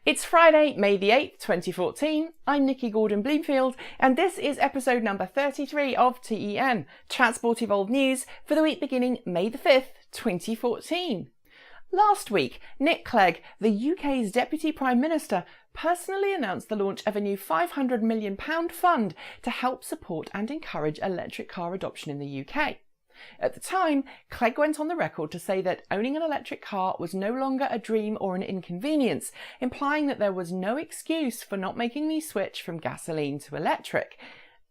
It's Friday, May the 8th, 2014. I'm Nikki Gordon-Bloomfield, and this is episode number 33 of T.E.N, Transport Evolved News for the week beginning May the 5th, 2014. Last week, Nick Clegg, the UK's Deputy Prime Minister, personally announced the launch of a new £500 million fund to help support and encourage electric car adoption in the UK. At the time, Clegg went on the record to say that owning an electric car was no longer a dream or an inconvenience, implying that there was no excuse for not making the switch from gasoline to electric.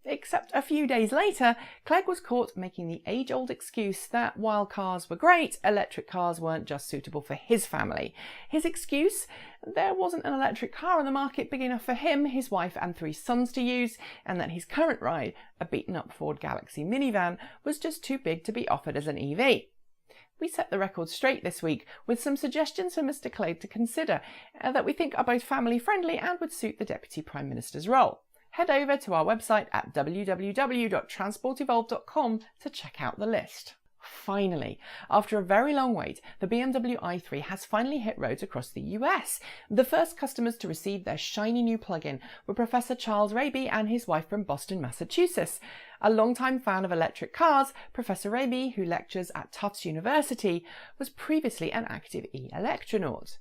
Except a few days later, Clegg was caught making the age-old excuse that while cars were great, electric cars weren't just suitable for his family. His excuse? There wasn't an electric car on the market big enough for him, his wife and 3 sons to use, and that his current ride, a beaten-up Ford Galaxy minivan, was just too big to be offered as an EV. We set the record straight this week with some suggestions for Mr. Clegg to consider that we think are both family-friendly and would suit the Deputy Prime Minister's role. Head over to our website at www.transportevolved.com to check out the list. Finally, after a very long wait, the BMW i3 has finally hit roads across the US. The first customers to receive their shiny new plug-in were Professor Charles Raby and his wife from Boston, Massachusetts. A longtime fan of electric cars, Professor Raby, who lectures at Tufts University, was previously an active e-electronaut.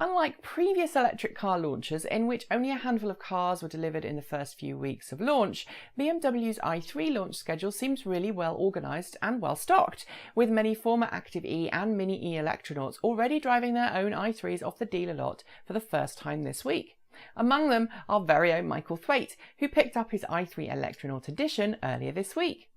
Unlike previous electric car launches, in which only a handful of cars were delivered in the first few weeks of launch, BMW's i3 launch schedule seems really well organised and well stocked, with many former Active E and Mini E electronauts already driving their own i3s off the dealer lot for the first time this week. Among them, our very own Michael Thwaite, who picked up his i3 Electronaut Edition earlier this week.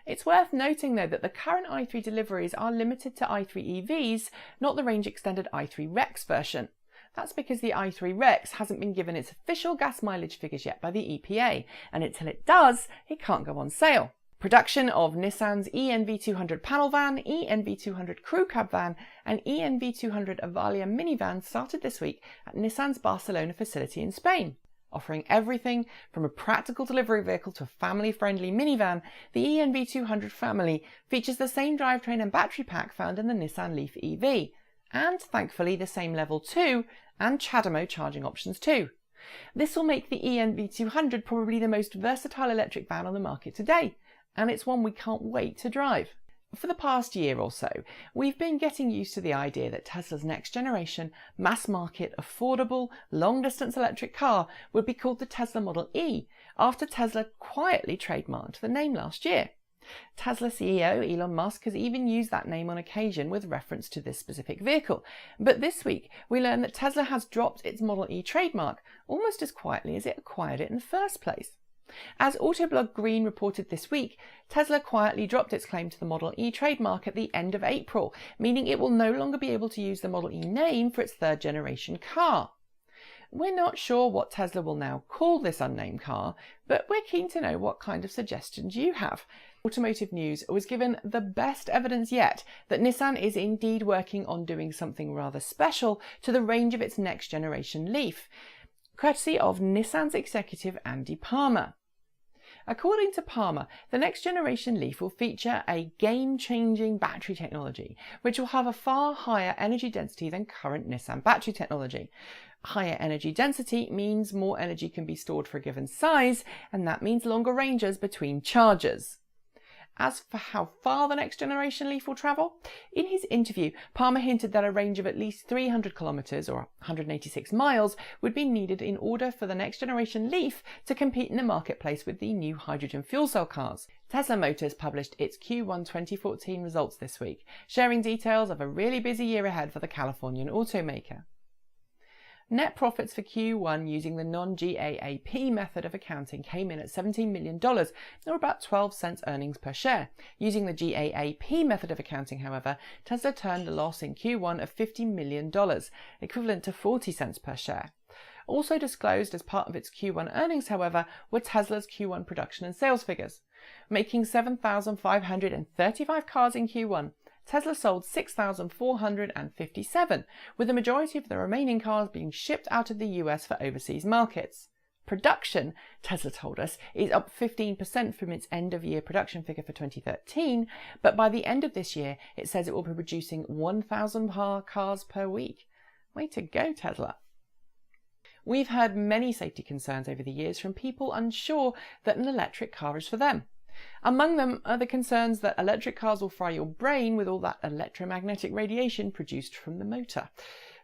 It's worth noting though that the current i3 deliveries are limited to i3 EVs, not the range-extended i3 Rex version. That's because the i3 Rex hasn't been given its official gas mileage figures yet by the EPA, and until it does, it can't go on sale. Production of Nissan's ENV200 panel van, ENV200 crew cab van and ENV200 Avalia minivan started this week at Nissan's Barcelona facility in Spain. Offering everything from a practical delivery vehicle to a family-friendly minivan, the ENV200 family features the same drivetrain and battery pack found in the Nissan Leaf EV, and thankfully the same Level 2 and CHAdeMO charging options too. This will make the ENV200 probably the most versatile electric van on the market today, and it's one we can't wait to drive. For the past year or so, we've been getting used to the idea that Tesla's next generation, mass-market, affordable, long-distance electric car would be called the Tesla Model E, after Tesla quietly trademarked the name last year. Tesla CEO Elon Musk has even used that name on occasion with reference to this specific vehicle, but this week we learned that Tesla has dropped its Model E trademark almost as quietly as it acquired it in the first place. As Autoblog Green reported this week, Tesla quietly dropped its claim to the Model E trademark at the end of April, meaning it will no longer be able to use the Model E name for its third-generation car. We're not sure what Tesla will now call this unnamed car, but we're keen to know what kind of suggestions you have. Automotive News was given the best evidence yet that Nissan is indeed working on doing something rather special to the range of its next-generation Leaf, courtesy of Nissan's executive Andy Palmer. According to Palmer, the next generation Leaf will feature a game-changing battery technology, which will have a far higher energy density than current Nissan battery technology. Higher energy density means more energy can be stored for a given size, and that means longer ranges between chargers. As for how far the next generation Leaf will travel, in his interview, Palmer hinted that a range of at least 300 kilometres or 186 miles would be needed in order for the next generation Leaf to compete in the marketplace with the new hydrogen fuel cell cars. Tesla Motors published its Q1 2014 results this week, sharing details of a really busy year ahead for the Californian automaker. Net profits for Q1 using the non-GAAP method of accounting came in at $17 million, or about 12 cents earnings per share. Using the GAAP method of accounting, however, Tesla turned a loss in Q1 of $50 million, equivalent to 40 cents per share. Also disclosed as part of its Q1 earnings, however, were Tesla's Q1 production and sales figures. Making 7,535 cars in Q1, Tesla sold 6,457, with the majority of the remaining cars being shipped out of the US for overseas markets. Production, Tesla told us, is up 15% from its end-of-year production figure for 2013, but by the end of this year, it says it will be producing 1,000 cars per week. Way to go, Tesla. We've heard many safety concerns over the years from people unsure that an electric car is for them. Among them are the concerns that electric cars will fry your brain with all that electromagnetic radiation produced from the motor.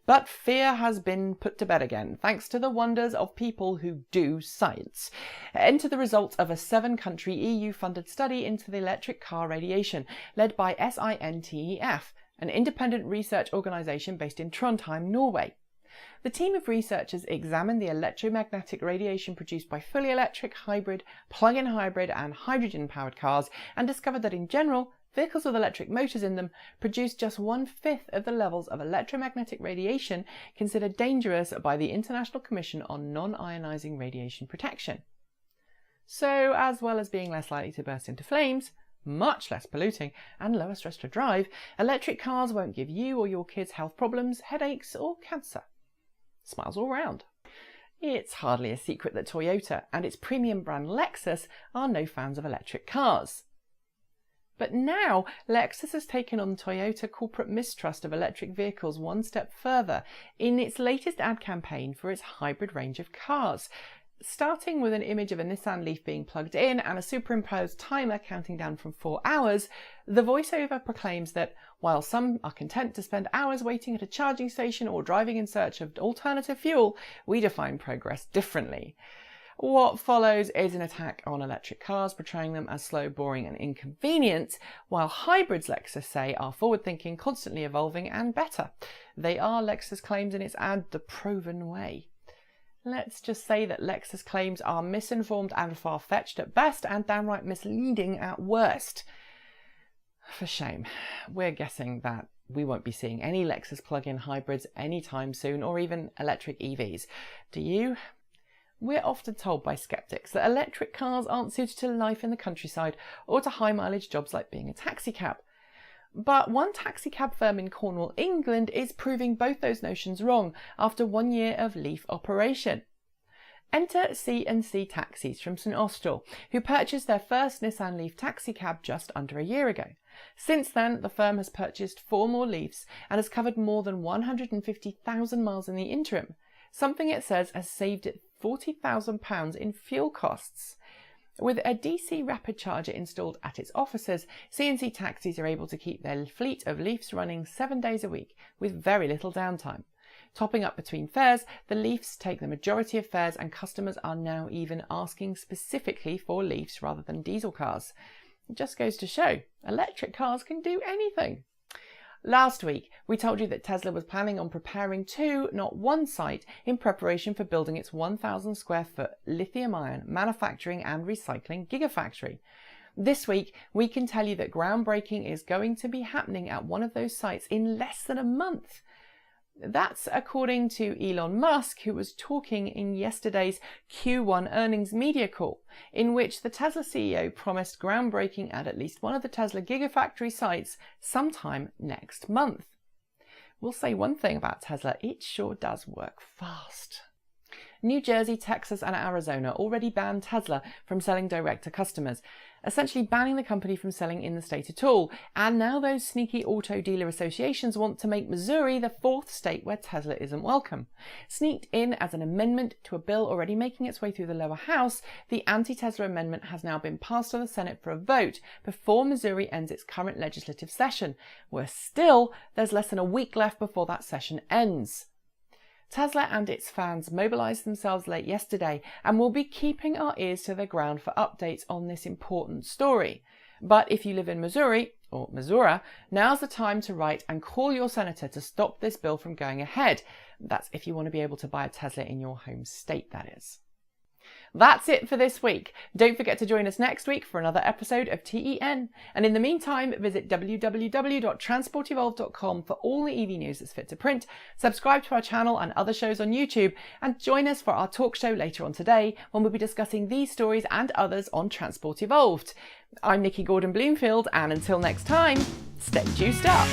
But fear has been put to bed again, thanks to the wonders of people who do science. Enter the results of a 7-country EU-funded study into the electric car radiation, led by STEREOTYPES, an independent research organisation based in Trondheim, Norway. The team of researchers examined the electromagnetic radiation produced by fully electric, hybrid, plug-in hybrid and hydrogen-powered cars and discovered that in general, vehicles with electric motors in them produce just 1/5 of the levels of electromagnetic radiation considered dangerous by the International Commission on Non-Ionizing Radiation Protection. So, as well as being less likely to burst into flames, much less polluting and lower stress to drive, electric cars won't give you or your kids health problems, headaches or cancer. Smiles all round. It's hardly a secret that Toyota and its premium brand Lexus are no fans of electric cars. But now, Lexus has taken on Toyota corporate mistrust of electric vehicles one step further in its latest ad campaign for its hybrid range of cars. Starting with an image of a Nissan Leaf being plugged in and a superimposed timer counting down from 4 hours, the voiceover proclaims that while some are content to spend hours waiting at a charging station or driving in search of alternative fuel, we define progress differently. What follows is an attack on electric cars, portraying them as slow, boring and inconvenient, while hybrids, Lexus say, are forward-thinking, constantly evolving and better. They are, Lexus claims in its ad, the proven way. Let's just say that Lexus claims are misinformed and far-fetched at best and downright misleading at worst. For shame. We're guessing that we won't be seeing any Lexus plug-in hybrids anytime soon, or even electric EVs. Do you? We're often told by skeptics that electric cars aren't suited to life in the countryside or to high-mileage jobs like being a taxi cab. But one taxi cab firm in Cornwall, England is proving both those notions wrong after 1 year of Leaf operation. Enter C&C Taxis from St Austell, who purchased their first Nissan Leaf taxi cab just under a year ago. Since then, the firm has purchased 4 more Leafs and has covered more than 150,000 miles in the interim, something it says has saved it £40,000 in fuel costs. With a DC rapid charger installed at its offices, C&C Taxis are able to keep their fleet of Leafs running 7 days a week with very little downtime. Topping up between fares, the Leafs take the majority of fares and customers are now even asking specifically for Leafs rather than diesel cars. It just goes to show, electric cars can do anything. Last week, we told you that Tesla was planning on preparing 2, not 1 site in preparation for building its 1,000 square foot lithium-ion manufacturing and recycling gigafactory. This week, we can tell you that groundbreaking is going to be happening at one of those sites in less than a month. That's according to Elon Musk, who was talking in yesterday's Q1 earnings media call, in which the Tesla CEO promised groundbreaking at least one of the Tesla Gigafactory sites sometime next month. We'll say one thing about Tesla, it sure does work fast. New Jersey, Texas and Arizona already banned Tesla from selling direct to customers, essentially banning the company from selling in the state at all. And now those sneaky auto dealer associations want to make Missouri the 4th state where Tesla isn't welcome. Sneaked in as an amendment to a bill already making its way through the lower house, the anti-Tesla amendment has now been passed to the Senate for a vote before Missouri ends its current legislative session. Worse still, there's less than a week left before that session ends. Tesla and its fans mobilised themselves late yesterday and will be keeping our ears to the ground for updates on this important story. But if you live in Missouri, or Missouri, now's the time to write and call your senator to stop this bill from going ahead. That's if you want to be able to buy a Tesla in your home state, that is. That's it for this week. Don't forget to join us next week for another episode of T.E.N. And in the meantime, visit www.transportevolved.com for all the EV news that's fit to print, subscribe to our channel and other shows on YouTube, and join us for our talk show later on today when we'll be discussing these stories and others on Transport Evolved. I'm Nikki Gordon-Bloomfield, and until next time, stay juiced up.